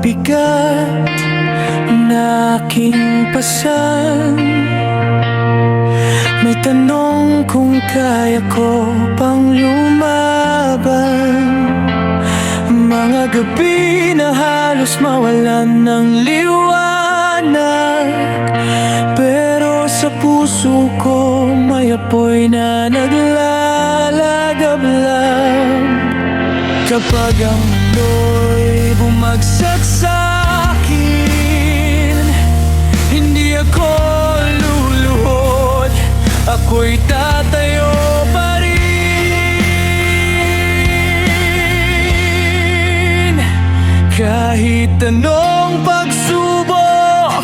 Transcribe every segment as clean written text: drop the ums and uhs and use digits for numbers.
bigat na aking pasan. May tanong kung kaya ko pang lumaban. Mga gabi na halos mawalan ng liwanag, pero sa puso ko may apoy na naglalagablab. Kapag ang mundo'y bumagsak sa'kin, hindi ako luluhod, ako'y tatayo pa rin. Kahit anong pagsubok,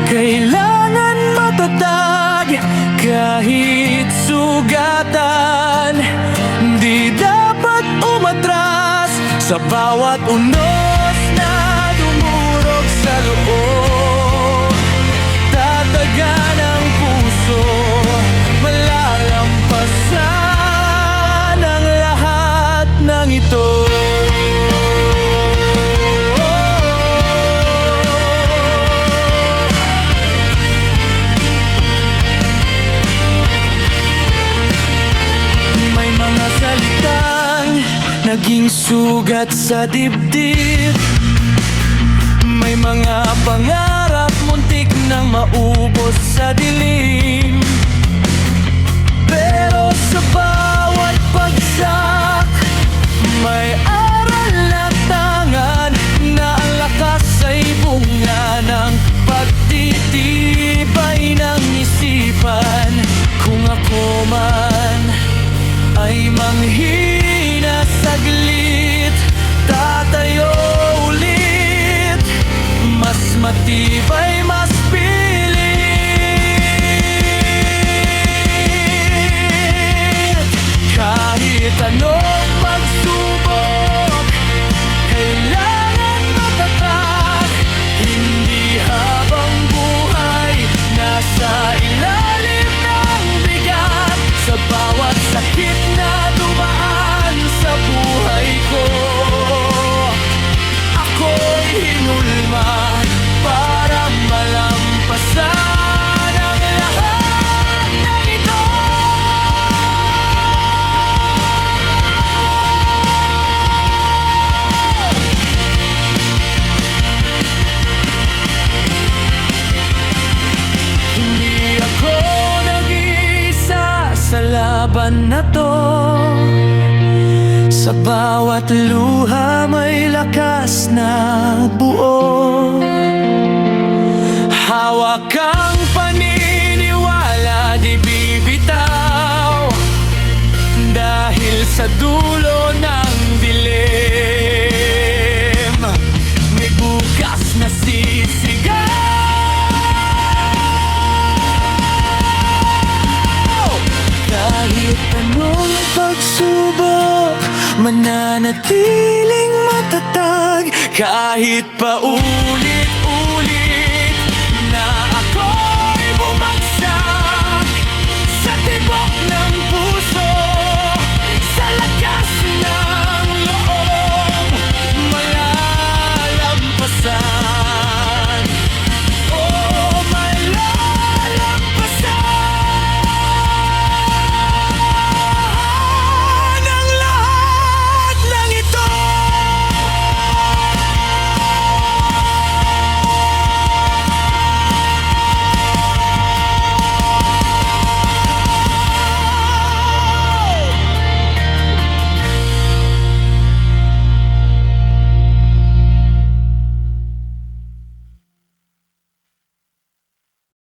kailangan matatag. Kahit sugatan, di dapat umatras. Sa bawat unos na dumurog sa loob, tatagan ang puso, malalampasan ang lahat ng ito. May mga salitang naging sugat sa dibdib. May mga pangarap muntik nang maubos sa dilim. Pero sa bawat pagsak, may aral na tangan, na ang lakas ay bunga ng pagtitibay ng isipan. Kung ako man ay manghina saglit, tatayo ulit, mas matibay, mas pilit. Kahit anong pagsubok, kailangan matatag. Hindi habang buhay nasa ilalim ng bigat. Sa bawat sakit na dumaan sa buhay ko, ako'y hinulma para malampasan ang lahat ng ito. Hindi ako nag-iisa sa laban na to. Sa bawat luha may lakas na buo. Hawak ang paniniwala, di bibitaw, dahil sa dulo ng dilim may bukas na sisigaw. Kahit anong pagsubok, mananatiling matatag. Kahit paulit